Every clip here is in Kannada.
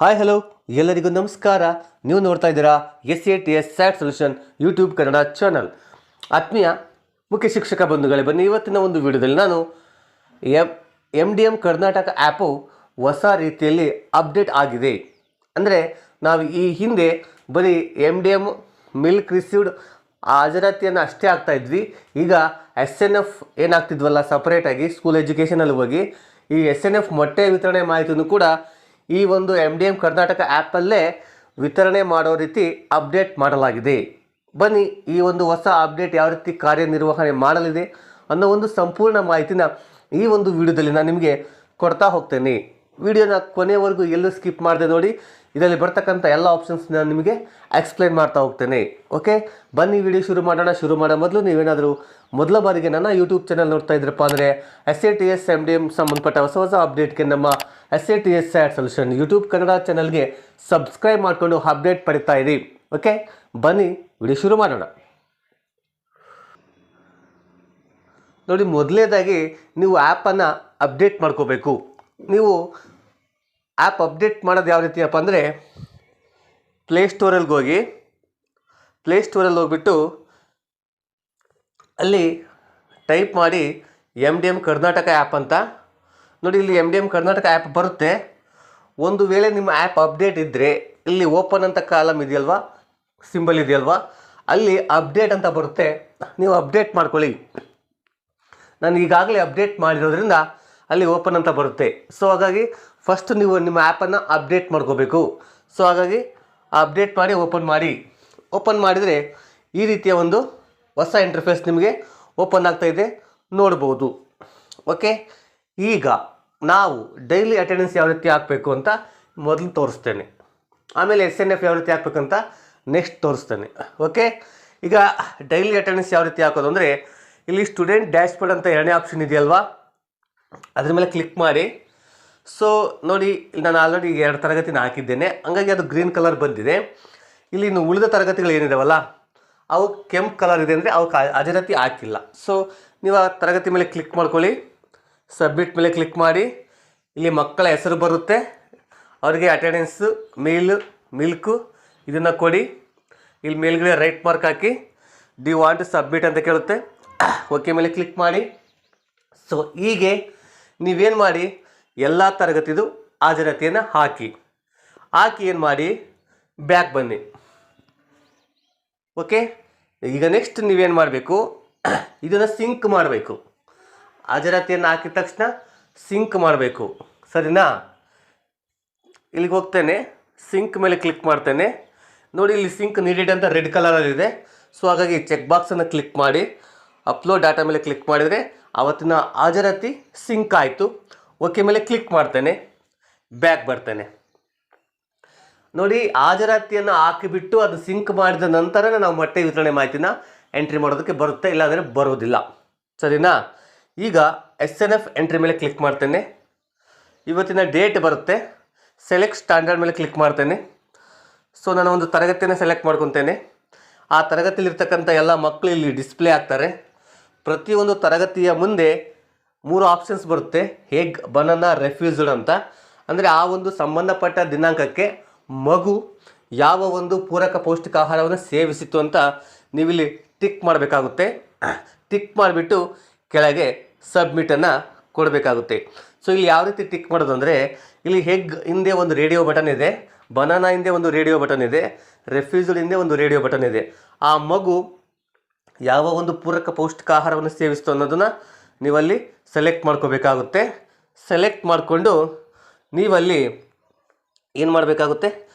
ಹಾಯ್ ಹಲೋ ಎಲ್ಲರಿಗೂ ನಮಸ್ಕಾರ. ನೀವು ನೋಡ್ತಾ ಇದ್ದೀರಾ SATS sat solution YouTube Kannada channel. ಆತ್ಮೀಯ ಮುಖ್ಯ ಶಿಕ್ಷಕ ಬಂಧುಗಳೇ, ಬನ್ನಿ ಇವತ್ತಿನ ಒಂದು ವಿಡಿಯೋದಲ್ಲಿ ನಾನು MDM ಕರ್ನಾಟಕ ಆ್ಯಪು ಹೊಸ ರೀತಿಯಲ್ಲಿ ಅಪ್ಡೇಟ್ ಆಗಿದೆ. ಅಂದರೆ ನಾವು ಈ ಹಿಂದೆ ಬರೀ MDM ಮಿಲ್ಕ್ ರಿಸೀವ್ಡ್ ಹಾಜರಾತಿಯನ್ನು ಅಷ್ಟೇ ಆಗ್ತಾ ಇದ್ವಿ. ಈಗ SNF ಏನಾಗ್ತಿದ್ವಲ್ಲ ಸಪ್ರೇಟಾಗಿ ಸ್ಕೂಲ್ ಎಜುಕೇಷನಲ್ಲಿ ಹೋಗಿ ಈ SNF ಮೊಟ್ಟೆ ವಿತರಣೆ ಮಾಹಿತಿಯನ್ನು ಕೂಡ ಈ ಒಂದು MDM ಕರ್ನಾಟಕ ಆ್ಯಪಲ್ಲೇ ವಿತರಣೆ ಮಾಡೋ ರೀತಿ ಅಪ್ಡೇಟ್ ಮಾಡಲಾಗಿದೆ. ಬನ್ನಿ ಈ ಒಂದು ಹೊಸ ಅಪ್ಡೇಟ್ ಯಾವ ರೀತಿ ಕಾರ್ಯನಿರ್ವಹಣೆ ಮಾಡಲಿದೆ ಅನ್ನೋ ಒಂದು ಸಂಪೂರ್ಣ ಮಾಹಿತಿನ ಈ ಒಂದು ವಿಡಿಯೋದಲ್ಲಿ ನಾನು ನಿಮಗೆ ಕೊಡ್ತಾ ಹೋಗ್ತೇನೆ. ವಿಡಿಯೋನ ಕೊನೆಯವರೆಗೂ ಎಲ್ಲೂ ಸ್ಕಿಪ್ ಮಾಡದೆ ನೋಡಿ. ಇದರಲ್ಲಿ ಬರ್ತಕ್ಕಂಥ ಎಲ್ಲ ಆಪ್ಷನ್ಸ್ ನಾನು ನಿಮಗೆ ಎಕ್ಸ್ಪ್ಲೈನ್ ಮಾಡ್ತಾ ಹೋಗ್ತೇನೆ. ಓಕೆ, ಬನ್ನಿ ವಿಡಿಯೋ ಶುರು ಮಾಡೋಣ. ಶುರು ಮಾಡೋ ಮೊದಲು ನೀವೇನಾದರೂ ಮೊದಲ ಬಾರಿಗೆ ನನ್ನ ಯೂಟ್ಯೂಬ್ ಚಾನಲ್ ನೋಡ್ತಾ ಇದ್ರಪ್ಪ ಅಂದರೆ SATS MDM ಸಂಬಂಧಪಟ್ಟ ಹೊಸ ಹೊಸ ಅಪ್ಡೇಟ್ಗೆ ನಮ್ಮ SATS sat solution YouTube Kannada ಚಾನಲ್ಗೆ ಸಬ್ಸ್ಕ್ರೈಬ್ ಮಾಡಿಕೊಂಡು ಅಪ್ಡೇಟ್ ಪಡಿತಾ ಇರಿ. ಓಕೆ, ಬನ್ನಿ ವಿಡಿಯೋ ಶುರು ಮಾಡೋಣ. ನೋಡಿ, ಮೊದಲನೇದಾಗಿ ನೀವು ಆ್ಯಪನ್ನು ಅಪ್ಡೇಟ್ ಮಾಡ್ಕೋಬೇಕು. ನೀವು ಆ್ಯಪ್ ಅಪ್ಡೇಟ್ ಮಾಡೋದು ಯಾವ ರೀತಿಯಪ್ಪ ಅಂದರೆ ಪ್ಲೇಸ್ಟೋರಲ್ಲಿ ಹೋಗಿಬಿಟ್ಟು ಅಲ್ಲಿ ಟೈಪ್ ಮಾಡಿ MDM ಕರ್ನಾಟಕ ಆ್ಯಪ್ ಅಂತ ನೋಡಿ. ಇಲ್ಲಿ MDM ಕರ್ನಾಟಕ ಆ್ಯಪ್ ಬರುತ್ತೆ. ಒಂದು ವೇಳೆ ನಿಮ್ಮ ಆ್ಯಪ್ ಅಪ್ಡೇಟ್ ಇದ್ದರೆ ಇಲ್ಲಿ ಓಪನ್ ಅಂತ ಕಾಲಮ್ ಇದೆಯಲ್ವಾ, ಸಿಂಬಲ್ ಇದೆಯಲ್ವಾ, ಅಲ್ಲಿ ಅಪ್ಡೇಟ್ ಅಂತ ಬರುತ್ತೆ. ನೀವು ಅಪ್ಡೇಟ್ ಮಾಡ್ಕೊಳ್ಳಿ. ನಾನು ಈಗಾಗಲೇ ಅಪ್ಡೇಟ್ ಮಾಡಿರೋದ್ರಿಂದ ಅಲ್ಲಿ ಓಪನ್ ಅಂತ ಬರುತ್ತೆ. ಸೊ ಹಾಗಾಗಿ ಫಸ್ಟ್ ನೀವು ನಿಮ್ಮ ಆ್ಯಪನ್ನು ಅಪ್ಡೇಟ್ ಮಾಡ್ಕೋಬೇಕು. ಸೊ ಹಾಗಾಗಿ ಅಪ್ಡೇಟ್ ಮಾಡಿ ಓಪನ್ ಮಾಡಿದರೆ ಈ ರೀತಿಯ ಒಂದು ಹೊಸ ಇಂಟರ್ಫೇಸ್ ನಿಮಗೆ ಓಪನ್ ಆಗ್ತಾಯಿದೆ, ನೋಡ್ಬೋದು. ಓಕೆ, ಈಗ ನಾವು ಡೈಲಿ ಅಟೆಂಡೆನ್ಸ್ ಯಾವ ರೀತಿ ಹಾಕಬೇಕು ಅಂತ ಮೊದಲು ತೋರಿಸ್ತೇನೆ. ಆಮೇಲೆ SNF ಯಾವ ರೀತಿ ಹಾಕಬೇಕಂತ ನೆಕ್ಸ್ಟ್ ತೋರಿಸ್ತೇನೆ. ಓಕೆ, ಈಗ ಡೈಲಿ ಅಟೆಂಡೆನ್ಸ್ ಯಾವ ರೀತಿ ಹಾಕೋದು ಅಂದರೆ ಇಲ್ಲಿ ಸ್ಟೂಡೆಂಟ್ ಡ್ಯಾಶ್ಬೋರ್ಡ್ ಅಂತ ಎರಡನೇ ಆಪ್ಷನ್ ಇದೆಯಲ್ವಾ, ಅದ್ರ ಮೇಲೆ ಕ್ಲಿಕ್ ಮಾಡಿ. ಸೊ ನೋಡಿ, ಇಲ್ಲಿ ನಾನು ಆಲ್ರೆಡಿ 2 ತರಗತಿನ ಹಾಕಿದ್ದೇನೆ, ಹಂಗಾಗಿ ಅದು ಗ್ರೀನ್ ಕಲರ್ ಬಂದಿದೆ. ಇಲ್ಲಿ ಇನ್ನು ಉಳಿದ ತರಗತಿಗಳು ಏನಿದಾವಲ್ಲ ಅವು ಕೆಂಪು ಕಲರ್ ಇದೆ ಅಂದರೆ ಅವಕ್ಕೆ ಹಾಜರಾತಿ ಹಾಕಿಲ್ಲ. ಸೊ ನೀವು ಆ ತರಗತಿ ಮೇಲೆ ಕ್ಲಿಕ್ ಮಾಡ್ಕೊಳ್ಳಿ. ಸಬ್ಮಿಟ್ ಮೇಲೆ ಕ್ಲಿಕ್ ಮಾಡಿ. ಇಲ್ಲಿ ಮಕ್ಕಳ ಹೆಸರು ಬರುತ್ತೆ, ಅವರಿಗೆ ಅಟೆಂಡೆನ್ಸು ಮಿಲ್ಕು ಇದನ್ನು ಕೊಡಿ. ಇಲ್ಲಿ ಮೇಲ್ಗಡೆ ರೈಟ್ ಮಾರ್ಕ್ ಹಾಕಿ ಡಿ ವಾಂಟ್ ಟು ಸಬ್ಮಿಟ್ ಅಂತ ಕೇಳುತ್ತೆ. ಓಕೆ ಮೇಲೆ ಕ್ಲಿಕ್ ಮಾಡಿ. ಸೊ ಹೀಗೆ ನೀವೇನು ಮಾಡಿ, ಎಲ್ಲ ತರಗತಿದು ಹಾಜರಾತಿಯನ್ನು ಹಾಕಿ ಏನು ಮಾಡಿ ಬ್ಯಾಕ್ ಬನ್ನಿ. ಓಕೆ, ಈಗ ನೆಕ್ಸ್ಟ್ ನೀವೇನು ಮಾಡಬೇಕು, ಇದನ್ನು ಸಿಂಕ್ ಮಾಡಬೇಕು. ಹಾಜರಾತಿಯನ್ನು ಹಾಕಿದ ತಕ್ಷಣ ಸಿಂಕ್ ಮಾಡಬೇಕು, ಸರಿನಾ? ಇಲ್ಲಿಗೆ ಹೋಗ್ತೇನೆ, ಸಿಂಕ್ ಮೇಲೆ ಕ್ಲಿಕ್ ಮಾಡ್ತೇನೆ. ನೋಡಿ, ಇಲ್ಲಿ ಸಿಂಕ್ ನೀಡೆಡ್ ಅಂತ ರೆಡ್ ಕಲರಲ್ಲಿದೆ. ಸೊ ಹಾಗಾಗಿ ಚೆಕ್ ಬಾಕ್ಸನ್ನು ಕ್ಲಿಕ್ ಮಾಡಿ ಅಪ್ಲೋಡ್ ಡಾಟಾ ಮೇಲೆ ಕ್ಲಿಕ್ ಮಾಡಿದರೆ ಆವತ್ತಿನ ಹಾಜರಾತಿ ಸಿಂಕ್ ಆಯಿತು. ಓಕೆ ಮೇಲೆ ಕ್ಲಿಕ್ ಮಾಡ್ತೇನೆ, ಬ್ಯಾಕ್ ಬರ್ತೇನೆ. ನೋಡಿ, ಹಾಜರಾತಿಯನ್ನು ಹಾಕಿಬಿಟ್ಟು ಅದು ಸಿಂಕ್ ಮಾಡಿದ ನಂತರನೇ ನಾವು ಮೊಟ್ಟೆ ವಿತರಣೆ ಮಾಹಿತಿನ ಎಂಟ್ರಿ ಮಾಡೋದಕ್ಕೆ ಬರುತ್ತೆ, ಇಲ್ಲಾಂದರೆ ಬರೋದಿಲ್ಲ, ಸರಿನಾ? ಈಗ SNF ಎಂಟ್ರಿ ಮೇಲೆ ಕ್ಲಿಕ್ ಮಾಡ್ತೇನೆ. ಇವತ್ತಿನ ಡೇಟ್ ಬರುತ್ತೆ. ಸೆಲೆಕ್ಟ್ ಸ್ಟ್ಯಾಂಡರ್ಡ್ ಮೇಲೆ ಕ್ಲಿಕ್ ಮಾಡ್ತೇನೆ. ಸೊ ನಾನು ಒಂದು ತರಗತಿಯನ್ನು ಸೆಲೆಕ್ಟ್ ಮಾಡ್ಕೊತೇನೆ. ಆ ತರಗತಿಯಲ್ಲಿರ್ತಕ್ಕಂಥ ಎಲ್ಲ ಮಕ್ಕಳು ಇಲ್ಲಿ ಡಿಸ್ಪ್ಲೇ ಆಗ್ತಾರೆ. ಪ್ರತಿಯೊಂದು ತರಗತಿಯ ಮುಂದೆ 3 ಆಪ್ಷನ್ಸ್ ಬರುತ್ತೆ, ಎಗ್, ಬನಾನಾ, ರೆಫ್ಯೂಸ್ಡ್ ಅಂತ. ಅಂದರೆ ಆ ಒಂದು ಸಂಬಂಧಪಟ್ಟ ದಿನಾಂಕಕ್ಕೆ ಮಗು ಯಾವ ಒಂದು ಪೂರಕ ಪೌಷ್ಟಿಕ ಆಹಾರವನ್ನು ಸೇವಿಸಿತು ಅಂತ ನೀವಿಲ್ಲಿ ಟಿಕ್ ಮಾಡಬೇಕಾಗುತ್ತೆ. ಟಿಕ್ ಮಾಡಿಬಿಟ್ಟು ಕೆಳಗೆ ಸಬ್ಮಿಟನ್ನು ಕೊಡಬೇಕಾಗುತ್ತೆ. ಸೊ ಇಲ್ಲಿ ಯಾವ ರೀತಿ ಟಿಕ್ ಮಾಡೋದು ಅಂದರೆ, ಇಲ್ಲಿ ಎಗ್ ಹಿಂದೆ ಒಂದು ರೇಡಿಯೋ ಬಟನ್ ಇದೆ, ಬನಾನಾ ಹಿಂದೆ ಒಂದು ರೇಡಿಯೋ ಬಟನ್ ಇದೆ, ರೆಫ್ಯೂಸ್ಡ್ ಹಿಂದೆ ಒಂದು ರೇಡಿಯೋ ಬಟನ್ ಇದೆ. ಆ ಮಗು ಯಾವ ಒಂದು ಪೂರಕ ಪೌಷ್ಟಿಕ ಆಹಾರವನ್ನು ಸೇವಿಸ್ತು ಅನ್ನೋದನ್ನು ನೀವಲ್ಲಿ ಸೆಲೆಕ್ಟ್ ಮಾಡ್ಕೋಬೇಕಾಗುತ್ತೆ. ಸೆಲೆಕ್ಟ್ ಮಾಡಿಕೊಂಡು ನೀವಲ್ಲಿ ಏನು ಮಾಡಬೇಕಾಗುತ್ತೆ,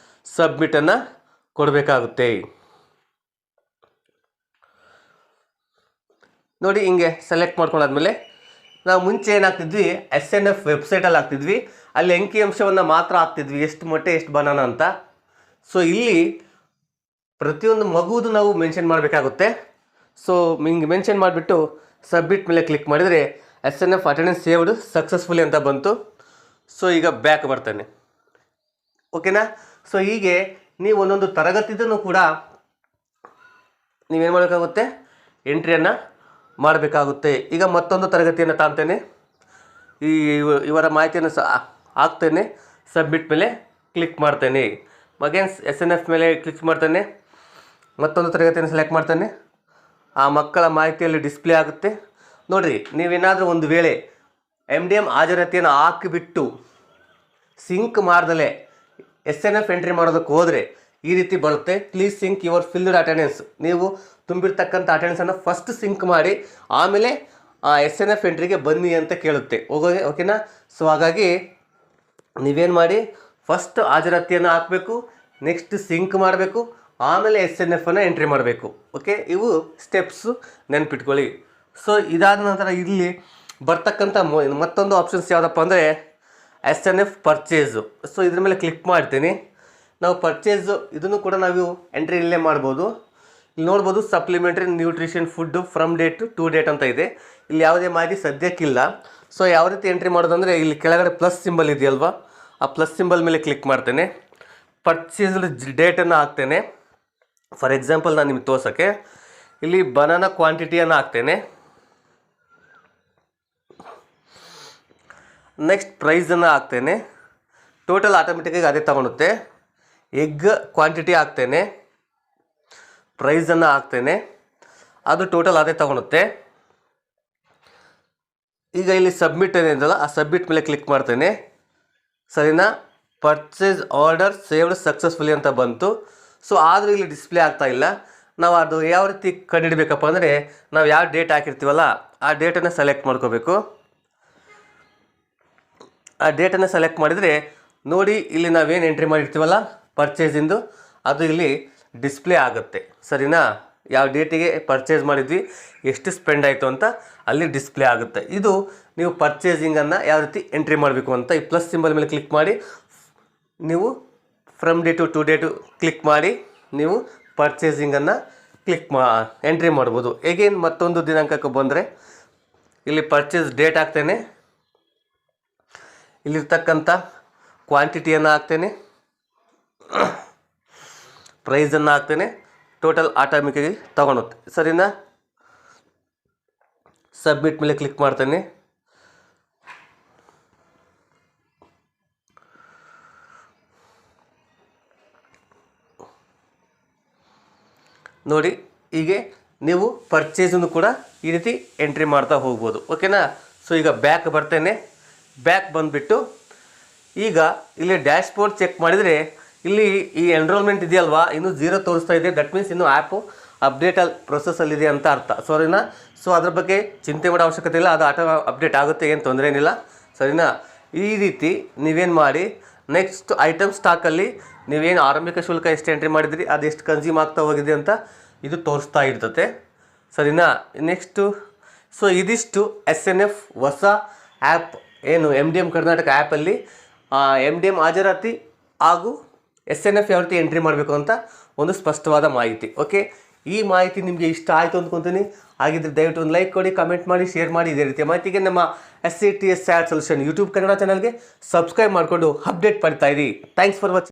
ಸಬ್ಮಿಟನ್ನು ಕೊಡಬೇಕಾಗುತ್ತೆ. ನೋಡಿ, ಹಿಂಗೆ ಸೆಲೆಕ್ಟ್ ಮಾಡ್ಕೊಂಡಾದ್ಮೇಲೆ ನಾವು ಮುಂಚೆ ಏನಾಗ್ತಿದ್ವಿ, SNF ವೆಬ್ಸೈಟಲ್ಲಿ ಹಾಕ್ತಿದ್ವಿ. ಅಲ್ಲಿ ಅಂಕಿಅಂಶವನ್ನು ಮಾತ್ರ ಹಾಕ್ತಿದ್ವಿ, ಎಷ್ಟು ಮೊಟ್ಟೆ ಎಷ್ಟು ಬನಾನಾ ಅಂತ. ಸೊ ಇಲ್ಲಿ ಪ್ರತಿಯೊಂದು ಮಗುವುದು ನಾವು ಮೆನ್ಷನ್ ಮಾಡಬೇಕಾಗುತ್ತೆ. ಸೊ ಹಿಂಗೆ ಮೆನ್ಷನ್ ಮಾಡಿಬಿಟ್ಟು ಸಬ್ಮಿಟ್ ಮೇಲೆ ಕ್ಲಿಕ್ ಮಾಡಿದರೆ SNF ಅಟೆಂಡೆನ್ಸ್ ಸೇವ್ಡ್ ಸಕ್ಸಸ್ಫುಲಿ ಅಂತ ಬಂತು. ಸೊ ಈಗ ಬ್ಯಾಕ್ ಬರ್ತೇನೆ. ಓಕೆನಾ? ಸೊ ಹೀಗೆ ನೀವು ಒಂದೊಂದು ತರಗತಿದೂ ಕೂಡ ನೀವೇನು ಮಾಡಬೇಕಾಗುತ್ತೆ, ಎಂಟ್ರಿಯನ್ನು ಮಾಡಬೇಕಾಗುತ್ತೆ. ಈಗ ಮತ್ತೊಂದು ತರಗತಿಯನ್ನು ತಾಂತೇನೆ, ಇವರ ಮಾಹಿತಿಯನ್ನು ಹಾಕ್ತೇನೆ. ಸಬ್ಮಿಟ್ ಮೇಲೆ ಕ್ಲಿಕ್ ಮಾಡ್ತೇನೆ. ಅಗೇನ್ SNF ಮೇಲೆ ಕ್ಲಿಕ್ ಮಾಡ್ತೇನೆ. ಮತ್ತೊಂದು ತರಗತಿಯನ್ನು ಸೆಲೆಕ್ಟ್ ಮಾಡ್ತೇನೆ. ಆ ಮಕ್ಕಳ ಮಾಹಿತಿಯಲ್ಲಿ ಡಿಸ್ಪ್ಲೇ ಆಗುತ್ತೆ. ನೋಡಿರಿ, ನೀವೇನಾದರೂ ಒಂದು ವೇಳೆ MDM ಹಾಜರಾತಿಯನ್ನು ಹಾಕಿಬಿಟ್ಟು ಸಿಂಕ್ ಮಾಡ್ದಲೇ SNF ಎಂಟ್ರಿ ಮಾಡೋದಕ್ಕೆ ಹೋದರೆ ಈ ರೀತಿ ಬರುತ್ತೆ. Please sync your field attendance. ನೀವು ತುಂಬಿರ್ತಕ್ಕಂಥ ಅಟೆಂಡೆನ್ಸನ್ನು ಫಸ್ಟ್ ಸಿಂಕ್ ಮಾಡಿ ಆಮೇಲೆ SNF ಎಂಟ್ರಿಗೆ ಬನ್ನಿ ಅಂತ ಕೇಳುತ್ತೆ. ಓಕೆನಾ? ಸೊ ಹಾಗಾಗಿ ನೀವೇನು ಮಾಡಿ, ಫಸ್ಟ್ ಹಾಜರಾತಿಯನ್ನು ಹಾಕಬೇಕು, ನೆಕ್ಸ್ಟ್ ಸಿಂಕ್ ಮಾಡಬೇಕು, ಆಮೇಲೆ SNFನ್ನು ಎಂಟ್ರಿ ಮಾಡಬೇಕು. ಓಕೆ, ಇವು ಸ್ಟೆಪ್ಸು ನೆನ್ಪಿಟ್ಕೊಳ್ಳಿ. ಸೊ ಇದಾದ ನಂತರ ಇಲ್ಲಿ ಬರ್ತಕ್ಕಂಥ ಮತ್ತೊಂದು ಆಪ್ಷನ್ಸ್ ಯಾವುದಪ್ಪ ಅಂದರೆ SNF ಪರ್ಚೇಸು. ಸೊ ಇದ್ರ ಮೇಲೆ ಕ್ಲಿಕ್ ಮಾಡ್ತೀನಿ. ನಾವು ಪರ್ಚೇಸು ಇದನ್ನು ಕೂಡ ನಾವು ಎಂಟ್ರಿ ಇಲ್ಲೇ ಮಾಡ್ಬೋದು. ಇಲ್ಲಿ ನೋಡ್ಬೋದು, supplementary nutrition food from date to date ಅಂತ ಇದೆ. ಇಲ್ಲಿ ಯಾವುದೇ ಮಾಹಿತಿ ಸದ್ಯಕ್ಕಿಲ್ಲ. ಸೊ ಯಾವ ರೀತಿ ಎಂಟ್ರಿ ಮಾಡೋದಂದರೆ ಇಲ್ಲಿ ಕೆಳಗಡೆ ಪ್ಲಸ್ ಸಿಂಬಲ್ ಇದೆಯಲ್ವಾ, ಆ ಪ್ಲಸ್ ಸಿಂಬಲ್ ಮೇಲೆ ಕ್ಲಿಕ್ ಮಾಡ್ತೇನೆ. ಪರ್ಚೇಸ್ ಡೇಟನ್ನು ಹಾಕ್ತೇನೆ. ಫಾರ್ ಎಕ್ಸಾಂಪಲ್ ನಾನು ನಿಮಗೆ ತೋರ್ಸೋಕ್ಕೆ ಇಲ್ಲಿ ಬನಾನಾ ಕ್ವಾಂಟಿಟಿಯನ್ನು ಹಾಕ್ತೇನೆ. ನೆಕ್ಸ್ಟ್ ಪ್ರೈಸನ್ನು ಹಾಕ್ತೇನೆ. ಟೋಟಲ್ ಆಟೋಮೆಟಿಕ್ಕಾಗಿ ಅದೇ ತಗೊಳುತ್ತೆ. ಎಗ್ ಕ್ವಾಂಟಿಟಿ ಹಾಕ್ತೇನೆ, ಪ್ರೈಸನ್ನು ಹಾಕ್ತೇನೆ, ಅದು ಟೋಟಲ್ ಅದೇ ತಗೊಳುತ್ತೆ. ಈಗ ಇಲ್ಲಿ ಸಬ್ಮಿಟ್ ಏನಿದೆಯಲ್ಲ, ಆ ಸಬ್ಮಿಟ್ ಮೇಲೆ ಕ್ಲಿಕ್ ಮಾಡ್ತೇನೆ. ಸರಿನಾ? ಪರ್ಚೇಸ್ ಆರ್ಡರ್ ಸೇವ್ಡ್ ಸಕ್ಸಸ್ಫುಲಿ ಅಂತ ಬಂತು. ಸೊ ಆದರೂ ಇಲ್ಲಿ ಡಿಸ್ಪ್ಲೇ ಆಗ್ತಾ ಇಲ್ಲ. ನಾವು ಅದು ಯಾವ ರೀತಿ ಕಂಡುಹಿಡಬೇಕಪ್ಪ ಅಂದರೆ, ನಾವು ಯಾವ ಡೇಟ್ ಹಾಕಿರ್ತೀವಲ್ಲ ಆ ಡೇಟನ್ನು ಸೆಲೆಕ್ಟ್ ಮಾಡ್ಕೋಬೇಕು. ಆ ಡೇಟನ್ನು ಸೆಲೆಕ್ಟ್ ಮಾಡಿದರೆ ನೋಡಿ, ಇಲ್ಲಿ ನಾವೇನು ಎಂಟ್ರಿ ಮಾಡಿರ್ತೀವಲ್ಲ ಪರ್ಚೇಸಿಂದು, ಅದು ಇಲ್ಲಿ ಡಿಸ್ಪ್ಲೇ ಆಗುತ್ತೆ. ಸರಿನಾ? ಯಾವ ಡೇಟಿಗೆ ಪರ್ಚೇಸ್ ಮಾಡಿದ್ವಿ, ಎಷ್ಟು ಸ್ಪೆಂಡ್ ಆಯಿತು ಅಂತ ಅಲ್ಲಿ ಡಿಸ್ಪ್ಲೇ ಆಗುತ್ತೆ. ಇದು ನೀವು ಪರ್ಚೇಸಿಂಗನ್ನು ಯಾವ ರೀತಿ ಎಂಟ್ರಿ ಮಾಡಬೇಕು ಅಂತ ಈ ಪ್ಲಸ್ ಸಿಂಬಲ್ ಮೇಲೆ ಕ್ಲಿಕ್ ಮಾಡಿ ನೀವು from date to date click ಮಾಡಿ ನೀವು ಪರ್ಚೇಸಿಂಗನ್ನು ಎಂಟ್ರಿ ಮಾಡ್ಬೋದು. ಹೇಗೇನು ಮತ್ತೊಂದು ದಿನಾಂಕಕ್ಕೆ ಬಂದರೆ ಇಲ್ಲಿ ಪರ್ಚೇಸ್ ಡೇಟ್ ಹಾಕ್ತೇನೆ, ಇಲ್ಲಿರ್ತಕ್ಕಂಥ ಕ್ವಾಂಟಿಟಿಯನ್ನು ಹಾಕ್ತೇನೆ, ಪ್ರೈಸನ್ನು ಹಾಕ್ತೇನೆ, ಟೋಟಲ್ ಆಟೋಮೆಟಿಕ್ಕಾಗಿ ತಗೊಳುತ್ತೆ. ಸರಿನಾ? ಸಬ್ಮಿಟ್ ಮೇಲೆ ಕ್ಲಿಕ್ ಮಾಡ್ತೇನೆ. ನೋಡಿ, ಹೀಗೆ ನೀವು ಪರ್ಚೇಸನ್ನು ಕೂಡ ಈ ರೀತಿ ಎಂಟ್ರಿ ಮಾಡ್ತಾ ಹೋಗ್ಬೋದು. ಓಕೆನಾ? ಸೊ ಈಗ ಬ್ಯಾಕ್ ಬರ್ತೇನೆ. ಬ್ಯಾಕ್ ಬಂದುಬಿಟ್ಟು ಈಗ ಇಲ್ಲಿ ಡ್ಯಾಶ್ ಬೋರ್ಡ್ ಚೆಕ್ ಮಾಡಿದರೆ ಇಲ್ಲಿ ಈ ಎನ್ರೋಲ್ಮೆಂಟ್ ಇದೆಯಲ್ವಾ, ಇನ್ನೂ 0 ತೋರಿಸ್ತಾ ಇದೆ. ದಟ್ ಮೀನ್ಸ್ ಇನ್ನೂ ಆ್ಯಪು ಪ್ರೊಸೆಸಲ್ಲಿದೆ ಅಂತ ಅರ್ಥ. ಸರಿನಾ? ಸೊ ಅದ್ರ ಬಗ್ಗೆ ಚಿಂತೆ ಮಾಡೋ ಅವಶ್ಯಕತೆ ಇಲ್ಲ, ಅದು ಆಟೋ ಅಪ್ಡೇಟ್ ಆಗುತ್ತೆ, ಏನು ತೊಂದರೆ ಏನಿಲ್ಲ. ಸರಿನಾ? ಈ ರೀತಿ ನೀವೇನು ಮಾಡಿ, ನೆಕ್ಸ್ಟ್ ಐಟಮ್ ಸ್ಟಾಕಲ್ಲಿ ನೀವೇನು ಆರಂಭಿಕ ಶುಲ್ಕ ಎಷ್ಟು ಎಂಟ್ರಿ ಮಾಡಿದ್ರಿ, ಅದು ಎಷ್ಟು ಕನ್ಸ್ಯೂಮ್ ಆಗ್ತಾ ಹೋಗಿದೆ ಅಂತ ಇದು ತೋರಿಸ್ತಾ ಇರ್ತದೆ. ಸರಿನಾ? ನೆಕ್ಸ್ಟು ಸೊ ಇದಿಷ್ಟು SNF ಹೊಸ ಆ್ಯಪ್ ಏನು MDM ಕರ್ನಾಟಕ ಆ್ಯಪಲ್ಲಿ MDM ಹಾಜರಾತಿ ಹಾಗೂ SNF ಯಾವ ರೀತಿ ಎಂಟ್ರಿ ಮಾಡಬೇಕು ಅಂತ ಒಂದು ಸ್ಪಷ್ಟವಾದ ಮಾಹಿತಿ. ಓಕೆ, ಈ ಮಾಹಿತಿ ನಿಮಗೆ ಇಷ್ಟ ಆಯಿತು ಅಂದ್ಕೊತೀನಿ. ಹಾಗಿದ್ರೆ ದಯವಿಟ್ಟು ಒಂದು ಲೈಕ್ ಕೊಡಿ, ಕಮೆಂಟ್ ಮಾಡಿ, ಶೇರ್ ಮಾಡಿ. ಇದೇ ರೀತಿಯ ಮಾಹಿತಿಗೆ ನಮ್ಮ SCTS SAT solution YouTube Kannada ಚಾನಲ್ಗೆ ಸಬ್ಸ್ಕ್ರೈಬ್ ಮಾಡಿಕೊಂಡು ಅಪ್ಡೇಟ್ ಪಡ್ತಾ ಇರಿ. Thanks for watching.